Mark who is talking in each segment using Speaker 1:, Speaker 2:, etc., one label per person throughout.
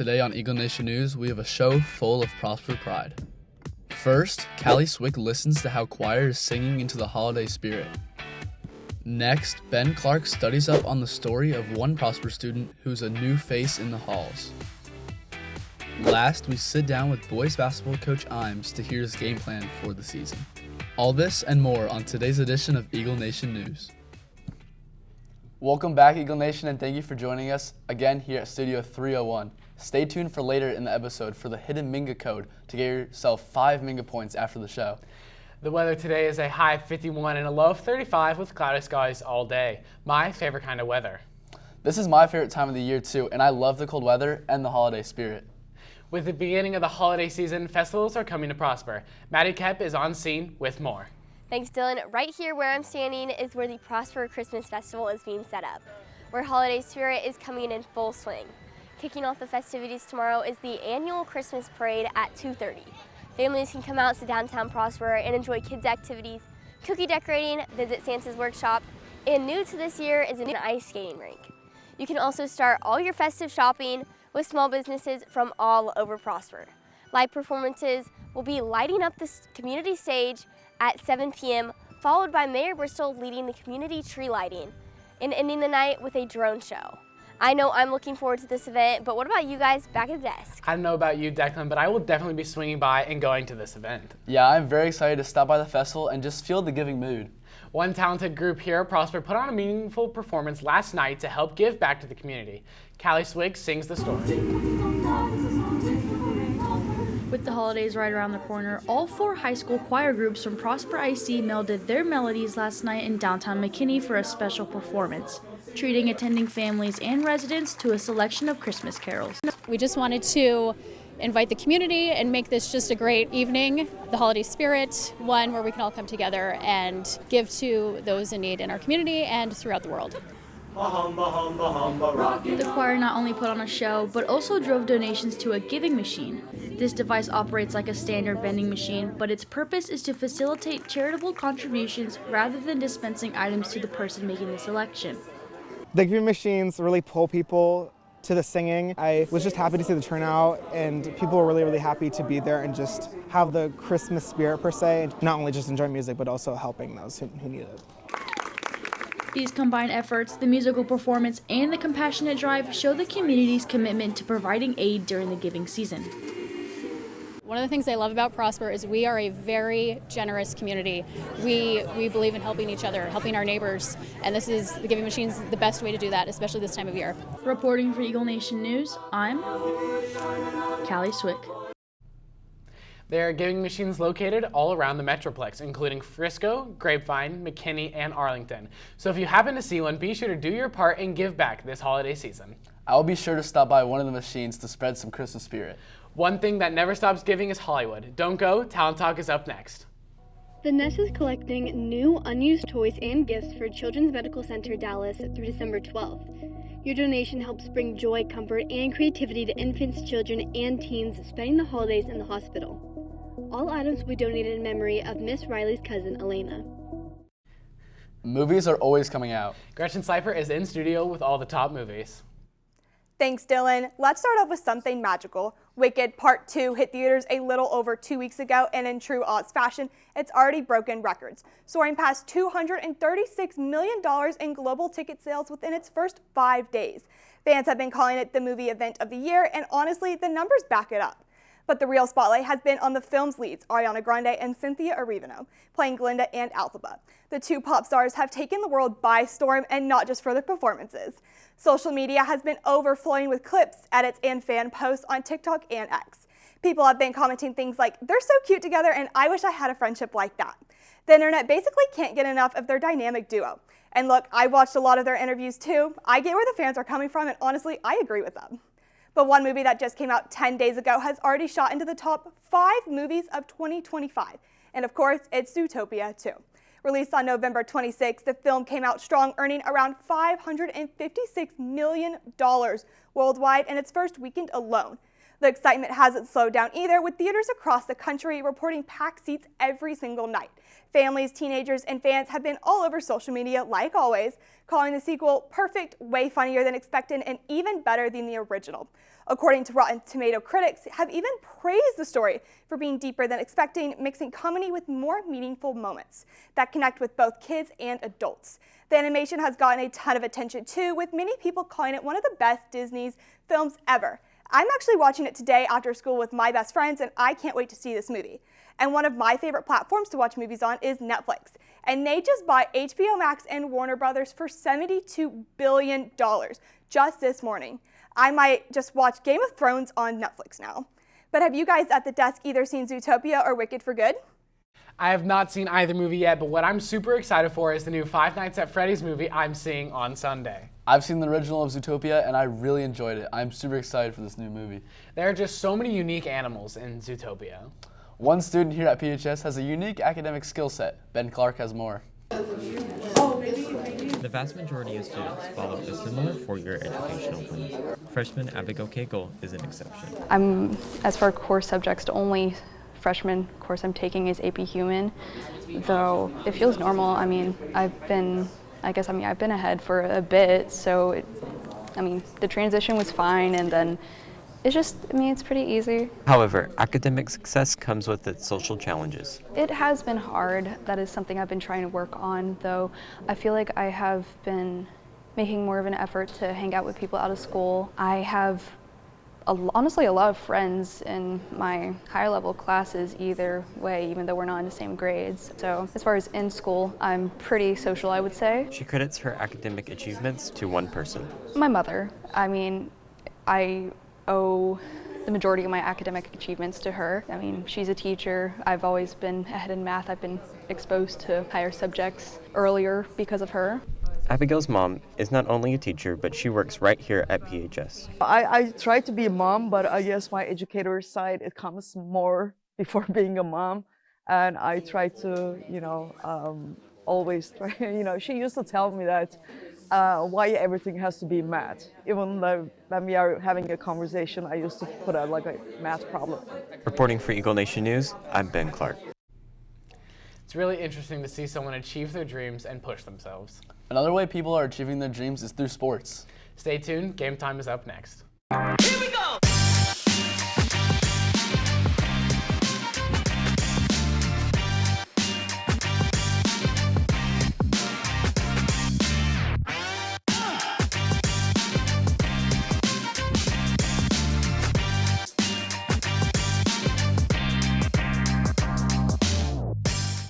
Speaker 1: Today on Eagle Nation News, we have a show full of Prosper pride. First, Callie Swick listens to how choir is singing into the holiday spirit. Next, Ben Clark studies up on the story of one Prosper student who's a new face in the halls. Last, we sit down with boys basketball coach Imes to hear his game plan for the season. All this and more on today's edition of Eagle Nation News. Welcome back, Eagle Nation, and thank you for joining us again here at Studio 301. Stay tuned for later in the episode for the hidden Minga code to get yourself 5 Minga points after the show.
Speaker 2: The weather today is a high of 51 and a low of 35 with cloudy skies all day. My favorite kind of weather.
Speaker 1: This is my favorite time of the year too, and I love the cold weather and the holiday spirit.
Speaker 2: With the beginning of the holiday season, festivals are coming to Prosper. Maddie Kep is on scene with more.
Speaker 3: Thanks, Dylan. Right here where I'm standing is where the Prosper Christmas Festival is being set up, where holiday spirit is coming in full swing. Kicking off the festivities tomorrow is the annual Christmas parade at 2:30. Families can come out to downtown Prosper and enjoy kids' activities, cookie decorating, visit Santa's workshop, and new to this year is an ice skating rink. You can also start all your festive shopping with small businesses from all over Prosper. Live performances will be lighting up the community stage at 7 p.m., followed by Mayor Bristol leading the community tree lighting and ending the night with a drone show. I know I'm looking forward to this event, but what about you guys back at the desk?
Speaker 2: I don't know about you, Declan, but I will definitely be swinging by and going to this event.
Speaker 1: Yeah, I'm very excited to stop by the festival and just feel the giving mood.
Speaker 2: One talented group here at Prosper put on a meaningful performance last night to help give back to the community. Callie Swig sings the story.
Speaker 4: With the holidays right around the corner, all 4 high school choir groups from Prosper IC melded their melodies last night in downtown McKinney for a special performance, treating attending families and residents to a selection of Christmas carols.
Speaker 5: We just wanted to invite the community and make this just a great evening, the holiday spirit, one where we can all come together and give to those in need in our community and throughout the world.
Speaker 4: The choir not only put on a show, but also drove donations to a giving machine. This device operates like a standard vending machine, but its purpose is to facilitate charitable contributions rather than dispensing items to the person making the selection.
Speaker 6: The giving machines really pull people to the singing. I was just happy to see the turnout, and people were really happy to be there and just have the Christmas spirit per se, and not only just enjoy music, but also helping those who need it.
Speaker 4: These combined efforts, the musical performance, and the compassionate drive show the community's commitment to providing aid during the giving season.
Speaker 5: One of the things I love about Prosper is we are a very generous community. We believe in helping each other, helping our neighbors, and the giving machine's the best way to do that, especially this time of year.
Speaker 4: Reporting for Eagle Nation News, I'm Callie Swick.
Speaker 2: There are giving machines located all around the Metroplex, including Frisco, Grapevine, McKinney, and Arlington. So if you happen to see one, be sure to do your part and give back this holiday season.
Speaker 1: I'll be sure to stop by one of the machines to spread some Christmas spirit.
Speaker 2: One thing that never stops giving is Hollywood. Don't go, Talent Talk is up next.
Speaker 7: The Nest is collecting new unused toys and gifts for Children's Medical Center Dallas through December 12th. Your donation helps bring joy, comfort, and creativity to infants, children, and teens spending the holidays in the hospital. All items will be donated in memory of Miss Riley's cousin, Elena.
Speaker 1: Movies are always coming out.
Speaker 2: Gretchen Slifer is in studio with all the top movies.
Speaker 8: Thanks, Dylan. Let's start off with something magical. Wicked Part 2 hit theaters a little over 2 weeks ago, and in true Oz fashion, it's already broken records, soaring past $236 million in global ticket sales within its first 5 days. Fans have been calling it the movie event of the year, and honestly, the numbers back it up. But the real spotlight has been on the film's leads, Ariana Grande and Cynthia Erivo, playing Glinda and Alphaba. The 2 pop stars have taken the world by storm, and not just for their performances. Social media has been overflowing with clips, edits, and fan posts on TikTok and X. People have been commenting things like, "They're so cute together and I wish I had a friendship like that." The internet basically can't get enough of their dynamic duo. And look, I watched a lot of their interviews too. I get where the fans are coming from, and honestly, I agree with them. But one movie that just came out 10 days ago has already shot into the top 5 movies of 2025. And of course, it's Zootopia 2. Released on November 26th, the film came out strong, earning around $556 million worldwide in its first weekend alone. The excitement hasn't slowed down either, with theaters across the country reporting packed seats every single night. Families, teenagers, and fans have been all over social media, like always, calling the sequel perfect, way funnier than expected, and even better than the original. According to Rotten Tomato critics, have even praised the story for being deeper than expecting, mixing comedy with more meaningful moments that connect with both kids and adults. The animation has gotten a ton of attention too, with many people calling it one of the best Disney's films ever. I'm actually watching it today after school with my best friends, and I can't wait to see this movie. And one of my favorite platforms to watch movies on is Netflix. And they just bought HBO Max and Warner Brothers for $72 billion just this morning. I might just watch Game of Thrones on Netflix now. But have you guys at the desk either seen Zootopia or Wicked for Good?
Speaker 2: I have not seen either movie yet, but what I'm super excited for is the new Five Nights at Freddy's movie I'm seeing on Sunday.
Speaker 1: I've seen the original of Zootopia and I really enjoyed it. I'm super excited for this new movie.
Speaker 2: There are just so many unique animals in Zootopia.
Speaker 1: One student here at PHS has a unique academic skill set. Ben Clark has more.
Speaker 9: The vast majority of students follow a similar four-year educational plan. Freshman Abigail Cagle is an exception.
Speaker 10: As for core subjects, the only freshman course I'm taking is AP Human, though it feels normal. I've been ahead for a bit, so the transition was fine, and then it's pretty easy.
Speaker 9: However, academic success comes with its social challenges.
Speaker 10: It has been hard. That is something I've been trying to work on, though I feel like I have been making more of an effort to hang out with people out of school. I have honestly a lot of friends in my higher level classes either way, even though we're not in the same grades. So as far as in school, I'm pretty social, I would say.
Speaker 9: She credits her academic achievements to one person.
Speaker 10: My mother. I owe the majority of my academic achievements to her. She's a teacher. I've always been ahead in math. I've been exposed to higher subjects earlier because of her.
Speaker 9: Abigail's mom is not only a teacher, but she works right here at PHS.
Speaker 11: I try to be a mom, but I guess my educator side, it comes more before being a mom. And I try to, always try, she used to tell me that why everything has to be math. Even though when we are having a conversation, I used to put out like a math problem.
Speaker 9: Reporting for Eagle Nation News, I'm Ben Clark.
Speaker 2: It's really interesting to see someone achieve their dreams and push themselves.
Speaker 1: Another way people are achieving their dreams is through sports.
Speaker 2: Stay tuned, Game Time is up next.
Speaker 12: Here we go!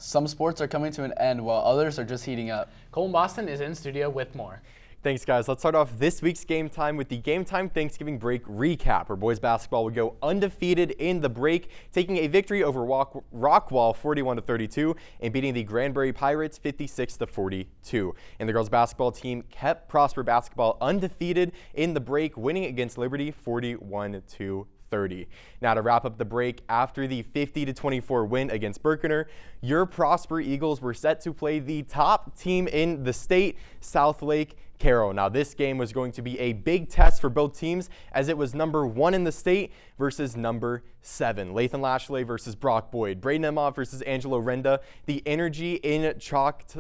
Speaker 1: Some sports are coming to an end while others are just heating up.
Speaker 2: Colin Boston is in studio with more.
Speaker 13: Thanks, guys. Let's start off this week's Game Time with the Game Time Thanksgiving break recap, where boys basketball would go undefeated in the break, taking a victory over Rockwall 41-32 and beating the Granbury Pirates 56-42. And the girls basketball team kept Prosper basketball undefeated in the break, winning against Liberty 41-30. Now to wrap up the break, after the 50-24 win against Berkener, your Prosper Eagles were set to play the top team in the state, Southlake Carroll. Now this game was going to be a big test for both teams, as it was number 1 in the state versus number 7. Lathan Lashley versus Brock Boyd. Braden Emhoff versus Angelo Renda. The energy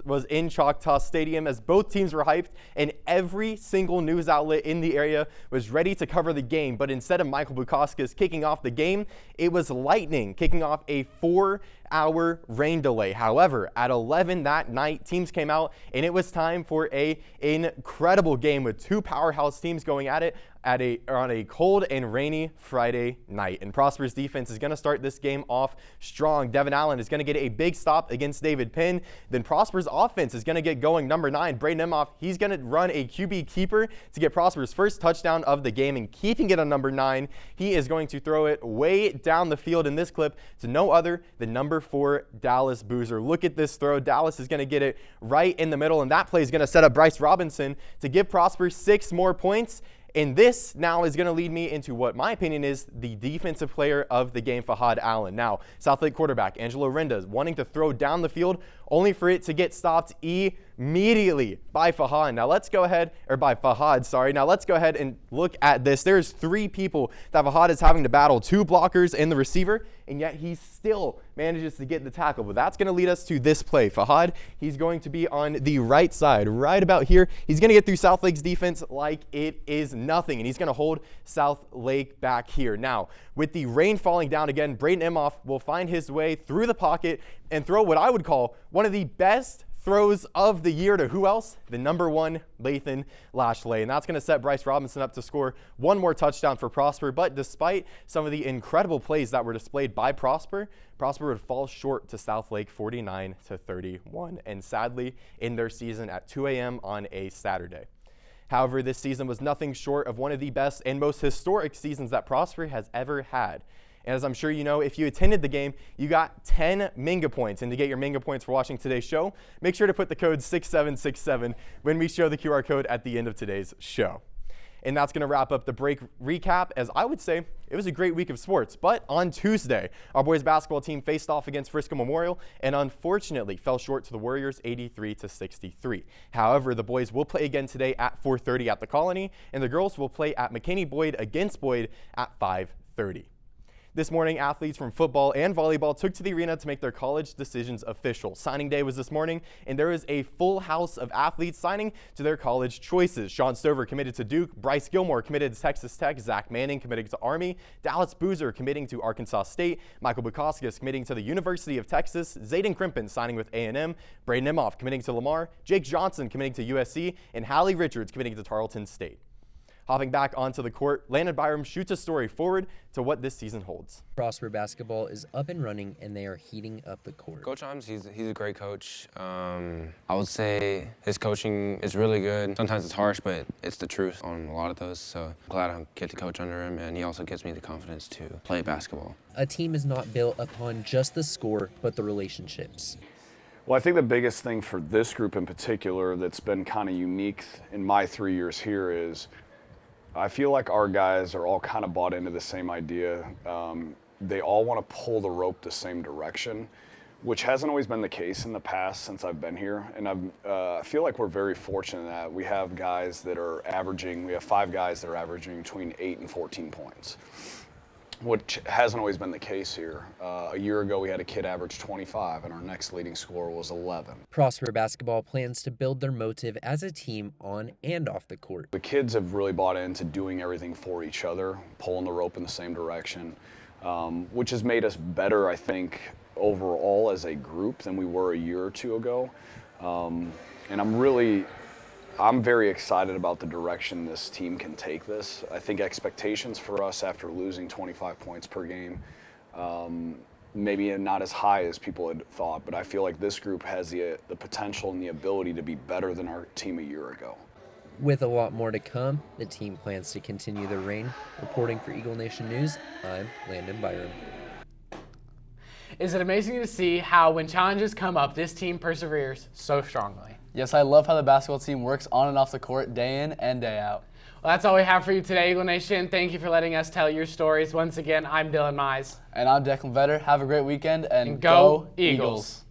Speaker 13: was in Choctaw Stadium as both teams were hyped, and every single news outlet in the area was ready to cover the game. But instead of Michael Bukowskis kicking off the game, it was lightning kicking off a 4-hour rain delay. However, at 11 that night, teams came out and it was time for an incredible game with two powerhouse teams going at it on a cold and rainy Friday night. And Prosper's defense is going to start this game off strong. Devin Allen is going to get a big stop against David Penn. Then Prosper's offense is going to get going. Number 9, Braden Emhoff, he's going to run a QB keeper to get Prosper's first touchdown of the game, and keeping it on number 9, he is going to throw it way down the field in this clip to no other than number 4, Dallas Boozer. Look at this throw. Dallas is going to get it right in the middle, and that play is going to set up Bryce Robinson to give Prosper 6 more points. And this now is going to lead me into what my opinion is the defensive player of the game, Fahad Allen. Now, Southlake quarterback Angelo Renda wanting to throw down the field, only for it to get stopped immediately by Fahad. Now let's go ahead, or by Fahad, sorry. Now let's go ahead and look at this. There's 3 people that Fahad is having to battle, 2 blockers and the receiver, and yet he still manages to get the tackle. But that's going to lead us to this play. Fahad, he's going to be on the right side, right about here. He's going to get through South Lake's defense like it is nothing, and he's going to hold South Lake back here. Now, with the rain falling down again, Braden Imhoff will find his way through the pocket and throw what I would call one of the best throws of the year to who else? The number 1, Lathan Lashley. And that's going to set Bryce Robinson up to score 1 more touchdown for Prosper. But despite some of the incredible plays that were displayed by Prosper would fall short to South Lake 49-31. And sadly, in their season at 2 a.m. on a Saturday. However, this season was nothing short of one of the best and most historic seasons that Prosper has ever had. And as I'm sure you know, if you attended the game, you got 10 Minga points. And to get your Minga points for watching today's show, make sure to put the code 6767 when we show the QR code at the end of today's show. And that's going to wrap up the break recap, as I would say it was a great week of sports. But on Tuesday, our boys basketball team faced off against Frisco Memorial and unfortunately fell short to the Warriors 83-63. However, the boys will play again today at 4:30 at the Colony, and the girls will play at McKinney-Boyd against Boyd at 5:30. This morning, athletes from football and volleyball took to the arena to make their college decisions official. Signing day was this morning, and there is a full house of athletes signing to their college choices. Sean Stover committed to Duke, Bryce Gilmore committed to Texas Tech, Zach Manning committing to Army, Dallas Boozer committing to Arkansas State, Michael Bukowskis committing to the University of Texas, Zayden Crimpen signing with A&M, Braden Imhoff committing to Lamar, Jake Johnson committing to USC, and Hallie Richards committing to Tarleton State. Hopping back onto the court, Landon Byram shoots a story forward to what this season holds.
Speaker 12: Prosper basketball is up and running, and they are heating up the court.
Speaker 14: Coach Imes, he's a great coach. I would say his coaching is really good. Sometimes it's harsh, but it's the truth on a lot of those. So I'm glad I get to coach under him, and he also gives me the confidence to play basketball.
Speaker 12: A team is not built upon just the score, but the relationships.
Speaker 15: Well, I think the biggest thing for this group in particular that's been kind of unique in my 3 years here is I feel like our guys are all kind of bought into the same idea. They all want to pull the rope the same direction, which hasn't always been the case in the past since I've been here. And I feel like we're very fortunate that we have guys that are averaging, we have 5 guys that are averaging between 8 and 14 points, which hasn't always been the case here. A year ago, we had a kid average 25, and our next leading scorer was 11.
Speaker 12: Prosper basketball plans to build their motive as a team on and off the court.
Speaker 15: The kids have really bought into doing everything for each other, pulling the rope in the same direction, which has made us better, I think, overall as a group than we were a year or 2 ago. And I'm very excited about the direction this team can take this. I think expectations for us after losing 25 points per game, maybe not as high as people had thought, but I feel like this group has the potential and the ability to be better than our team a year ago.
Speaker 12: With a lot more to come, the team plans to continue their reign. Reporting for Eagle Nation News, I'm Landon Byram.
Speaker 2: Is it amazing to see how when challenges come up, this team perseveres so strongly?
Speaker 1: Yes, I love how the basketball team works on and off the court day in and day out.
Speaker 2: Well, that's all we have for you today, Eagle Nation. Thank you for letting us tell your stories. Once again, I'm Dylan Mize.
Speaker 1: And I'm Declan Vetter. Have a great weekend and
Speaker 2: go Eagles.